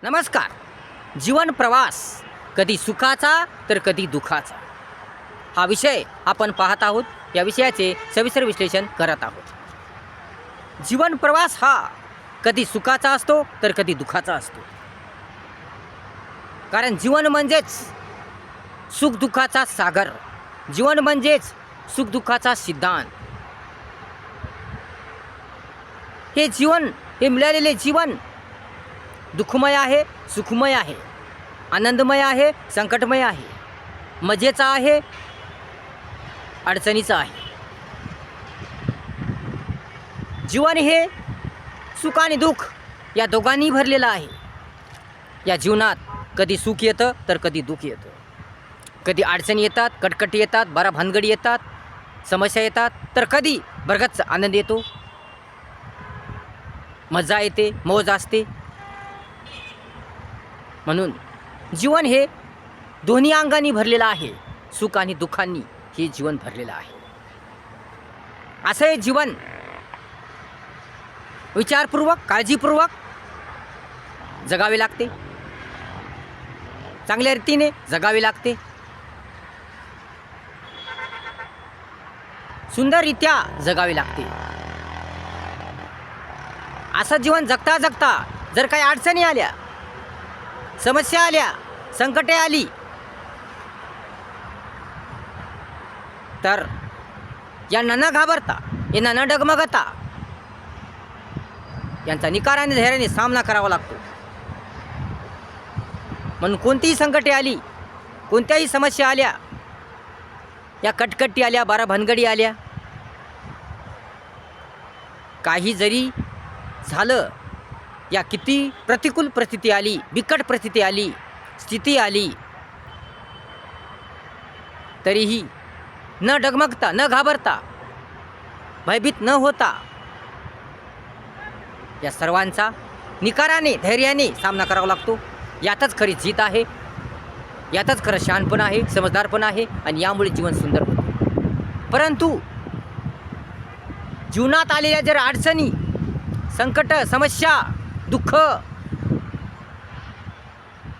नमस्कार. जीवन प्रवास कधी सुखाचा तर कधी दुःखाचा हा विषय आपण पाहत आहोत. या विषयाचे सविस्तर विश्लेषण करत आहोत. जीवन प्रवास हा कधी सुखाचा असतो तर कधी दुःखाचा असतो. कारण जीवन म्हणजेच सुख दुःखाचा सागर. जीवन म्हणजेच सुख दुःखाचा सिद्धांत. हे जीवन, हे मिळालेले जीवन दुःखमय आहे, सुखमय आहे, आनंदमय आहे, संकटमय आहे, मजेचा आहे, अडचणीचा आहे. जीवन हे सुख आणि दुःख या दोघांनी भरलेलं आहे. या जीवनात कधी सुख येतं तर कधी दुःख येतं. कधी अडचणी येतात, कटकटी येतात, बरा भानगडी येतात, समस्या येतात, तर कधी भरगच्च आनंद येतो, मजा येते, मौज असते. म्हणून जीवन हे दोन्ही अंगांनी भरलेलं आहे. सुख आणि दुःखांनी हे जीवन भरलेलं आहे. असं हे जीवन विचारपूर्वक, काळजीपूर्वक जगावे लागते. चांगल्या रीतीने जगावे लागते. सुंदररित्या जगावे लागते. असं जीवन जगता जगता जर काही अडचणी आल्या, समस्या आल्या, संकटे आली, तर यांना न घाबरता, यांना न डगमगता यांचा निकाराने, धैर्याने सामना करावा लागतो. म्हणून कोणतीही संकटे आली, कोणत्याही समस्या आल्या, या कटकटी आल्या, बारा भानगडी आल्या, काही जरी झालं, या किती प्रतिकूल परिस्थिती आली, बिकट परिस्थिती आली, स्थिती आली, तरीही न डगमगता, न घाबरता, भयभीत न होता या सर्वांचा निकाराने, धैर्याने सामना करावा लागतो. यातच खरी जीत आहे, यातच खरं शहाणपण आहे, समजदारपण आहे, आणि यामुळे जीवन सुंदर होते. परंतु जीवनात आलेल्या जर अडचणी, संकट, समस्या, दुःख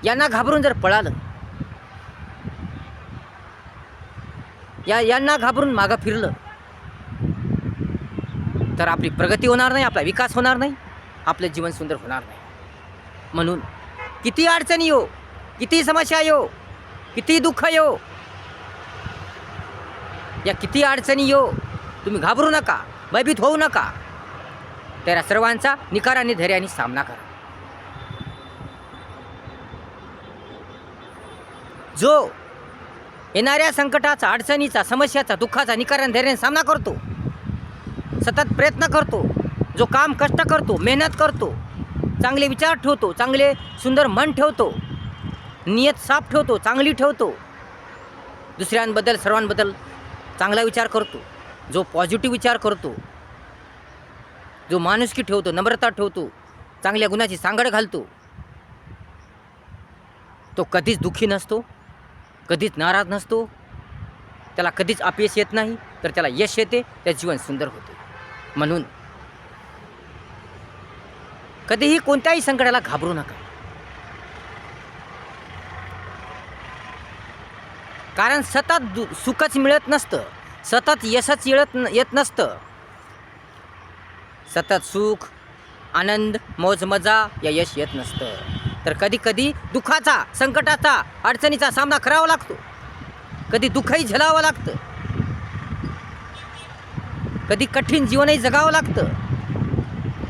यांना घाबरून जर पळालं, यांना घाबरून मागं फिरलं, तर आपली प्रगती होणार नाही, आपला विकास होणार नाही, आपलं जीवन सुंदर होणार नाही. म्हणून किती अडचणी येऊ, किती समस्या येऊ, किती दुःख येऊ, या किती अडचणी येऊ, तुम्ही घाबरू नका, भयभीत होऊ नका. त्या सर्वांचा निकाराने, धैर्याने सामना करा. जो येणाऱ्या संकटाचा, अडचणीचा, समस्याचा, दुःखाचा निकाराने, धैर्याने सामना करतो, सतत प्रयत्न करतो, जो काम कष्ट करतो, मेहनत करतो, चांगले विचार ठेवतो, चांगले सुंदर मन ठेवतो, नियत साफ ठेवतो, चांगली ठेवतो, दुसऱ्यांबद्दल, सर्वांबद्दल चांगला विचार करतो, जो पॉझिटिव्ह विचार करतो, जो माणुसकी ठेवतो, नम्रता ठेवतो, चांगल्या गुणाची सांगड घालतो, तो कधीच दुःखी नसतो, कधीच नाराज नसतो, त्याला कधीच अपयश येत नाही, तर त्याला यश येते, त्याचे जीवन सुंदर होते. म्हणून कधीही कोणत्याही संकटाला घाबरू नका. कारण सतत सुखच मिळत नसतं, सतत यशच येत नसतं. सतत सुख, आनंद, मौज मजा या यश येत नसतं. तर कधी कधी दुःखाचा, संकटाचा, अडचणीचा सामना करावा लागतो. कधी दुःखही झेलावं लागतं, कधी कठीण जीवनही जगावं लागतं,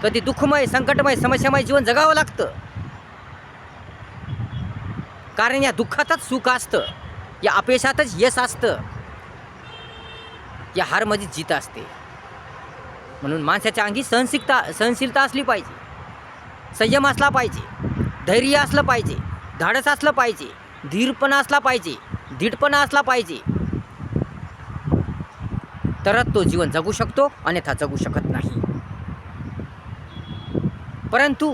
कधी दुःखमय, संकटमय, समस्यामय जीवन जगावं लागतं. कारण या दुःखातच सुख असतं, या अपयशातच यश असतं, या हारमध्ये जीत असते. म्हणून माणसाच्या अंगी सहनशीलता असली पाहिजे, संयम असला पाहिजे, धैर्य असलं पाहिजे, धाडस असलं पाहिजे, धीरपणा असला पाहिजे, धीटपणा असला पाहिजे, तरच तो जीवन जगू शकतो, अन्यथा जगू शकत नाही. परंतु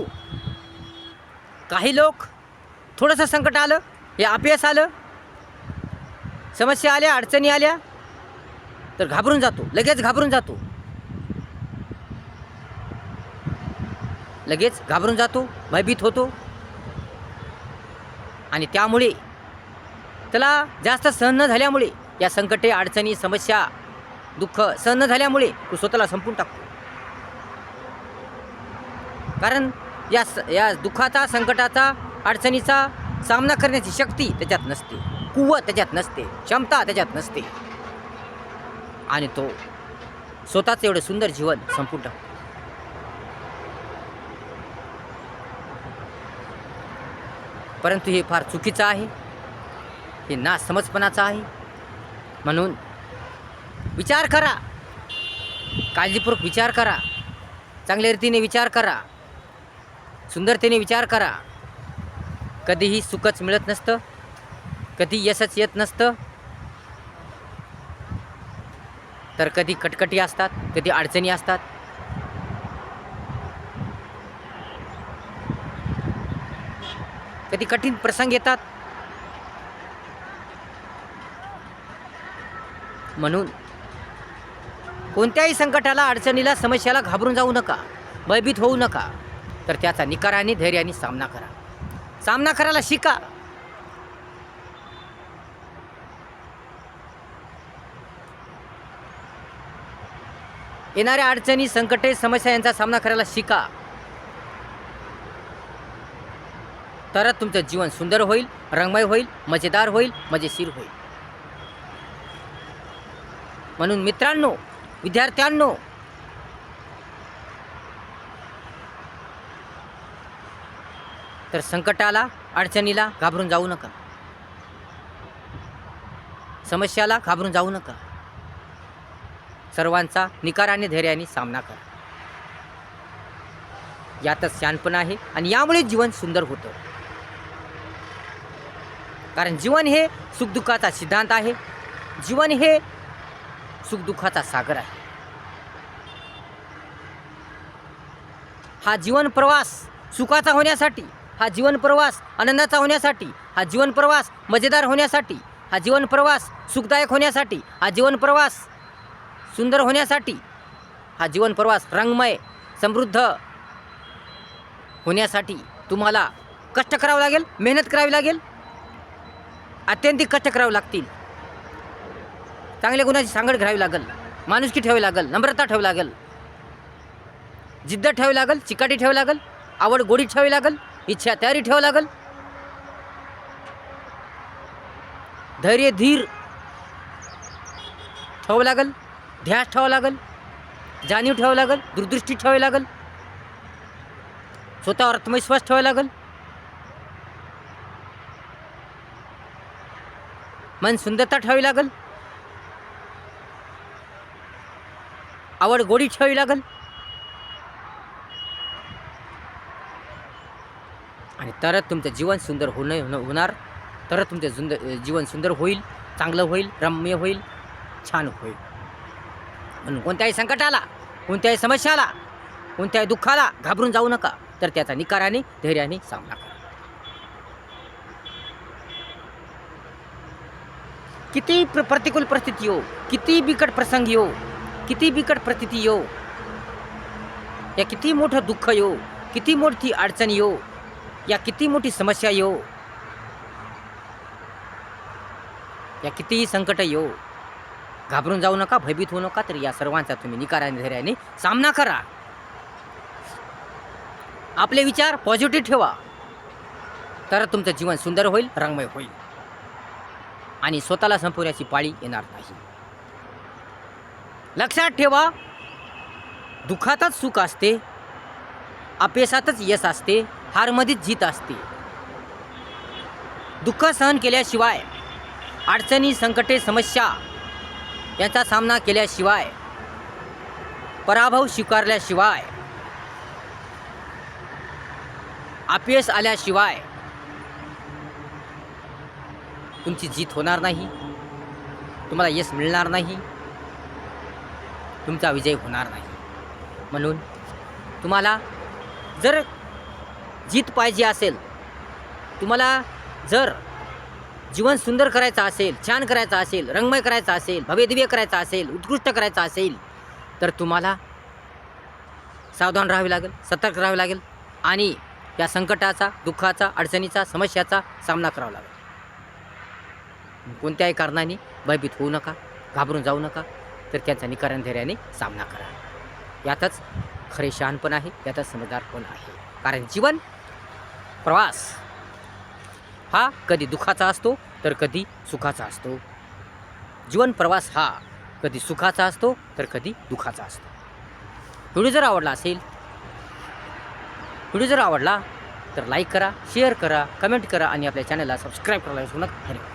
काही लोक थोडंसं संकट आलं, हे अपयश आलं, समस्या आल्या, अडचणी आल्या, तर घाबरून जातो, लगेच घाबरून जातो. लगेच घाबरून जातो, भयभीत होतो, आणि त्यामुळे त्याला जास्त सहन न झाल्यामुळे या संकटे, अडचणी, समस्या, दुःख सहन न झाल्यामुळे तो स्वतःला संपून टाकतो. कारण या दुःखाचा, संकटाचा, अडचणीचा सामना करण्याची शक्ती त्याच्यात नसते, कुवत त्याच्यात नसते, क्षमता त्याच्यात नसते आणि तो स्वतःचं एवढं सुंदर जीवन संपून टाकतो. परंतु हे फार चुकीचं आहे, हे नासमजपणाचं आहे. म्हणून विचार करा, काळजीपूर्वक विचार करा, चांगल्या रीतीने विचार करा, सुंदरतेने विचार करा. कधीही सुखच मिळत नसतं, कधी यशच येत नसतं, तर कधी कटकटी असतात, कधी अडचणी असतात. कधी कठीण प्रसंग येतात. म्हणून कोणत्याही संकटाला, अडचणीला, समस्याला घाबरून जाऊ नका, भयभीत होऊ नका, तर त्याचा निकाराने, धैर्याने सामना करा. सामना करायला शिका. येणाऱ्या अडचणी, संकटे, समस्या यांचा सामना करायला शिका. तरच तुमचं जीवन सुंदर होईल, रंगमय होईल, मजेदार होईल, मजेशीर होईल. म्हणून मित्रांनो, विद्यार्थ्यांनो, तर संकटाला, अडचणीला घाबरून जाऊ नका, समस्याला घाबरून जाऊ नका. सर्वांचा निकाराने, धैर्याने सामना करा. यातच शहाणपण आहे आणि यामुळे जीवन सुंदर होतं. कारण जीवन हे सुखदुःखाचा सिद्धांत आहे. जीवन हे सुखदुःखाचा सागर आहे. हा जीवन प्रवास सुखाचा होण्यासाठी, हा जीवन प्रवास आनंदाचा होण्यासाठी, हा जीवन प्रवास मजेदार होण्यासाठी, हा जीवन प्रवास सुखदायक होण्यासाठी, हा जीवन प्रवास सुंदर होण्यासाठी, हा जीवन प्रवास रंगमय, समृद्ध होण्यासाठी तुम्हाला कष्ट करावं लागेल, मेहनत करावी लागेल, अत्यंतिक कष्ट करावे लागतील. चांगल्या गुणाची सांगड घ्यावी लागेल, माणुसकी ठेवावी लागेल, नम्रता ठेवावी लागेल, जिद्द ठेवावी लागेल, चिकाटी ठेवावी लागेल, आवड गोडी ठेवावी लागेल, इच्छा तयारी ठेवावी लागेल, धैर्य धीर ठेवावं लागेल, ध्यास ठेवावं लागेल, जाणीव ठेवावी लागेल, दूरदृष्टी ठेवावी लागेल, स्वतःवर आत्मविश्वास ठेवावा लागेल, मन सुंदरता ठेवावी लागेल, आवड गोडी ठेवावी लागेल आणि तरच तुमचं जीवन सुंदर होणार. तरच तुमचं जीवन सुंदर होईल, चांगलं होईल, रम्य होईल, छान होईल. म्हणून कोणत्याही संकटाला, कोणत्याही समस्याला, कोणत्याही दुःखाला घाबरून जाऊ नका, तर त्याचा निकाराने, धैर्याने सामना करा. किती प्रतिकूल परिस्थिती हो, किती बिकट प्रसंग येऊ, किती बिकट परिस्थिती येऊ, या किती मोठं दुःख येऊ, किती मोठी अडचण येऊ, या किती मोठी समस्या येऊ, या कितीही संकट येऊ, घाबरून जाऊ नका, भयभीत होऊ नका, तर या सर्वांचा तुम्ही निकाराने, धैर्याने सामना करा. आपले विचार पॉझिटिव्ह ठेवा, तर तुमचं जीवन सुंदर होईल, रंगमय होईल आणि स्वतःला संपवण्याची पाळी येणार नाही. लक्षात ठेवा, दुःखातच सुख असते, अपयशातच यश असते, हारमध्येच जीत असते. दुःख सहन केल्याशिवाय, अडचणी, संकटे, समस्या यांचा सामना केल्याशिवाय, पराभव स्वीकारल्याशिवाय, अपयश आल्याशिवाय तुमची जीत होणार नाही, तुम्हाला यश मिळणार नाही, तुमचा विजय होणार नाही. म्हणून तुम्हाला जर जीत पाहिजे असेल, तुम्हाला जर जीवन सुंदर करायचं असेल, छान करायचं असेल, रंगमय करायचं असेल, भव्यदिव्य करायचं असेल, उत्कृष्ट करायचं असेल, तर तुम्हाला सावधान राहावे लागेल, सतर्क राहावे लागेल आणि या संकटाचा, दुःखाचा, अडचणीचा, समस्याचा सामना करावा लागेल. कोणत्याही कारणाने भयभीत होऊ नका, घाबरून जाऊ नका, तर त्यांचा निकरण धैर्याने सामना करा. यातच खरे शहाणपण आहे, यातच समजदारपण आहे. कारण जीवन प्रवास हा कधी दुःखाचा असतो तर कधी सुखाचा असतो. जीवन प्रवास हा कधी सुखाचा असतो तर कधी दुःखाचा असतो. व्हिडिओ जर आवडला तर लाईक करा, शेअर करा, कमेंट करा आणि आपल्या चॅनलला सबस्क्राईब करायला विसरू नका. धन्यवाद.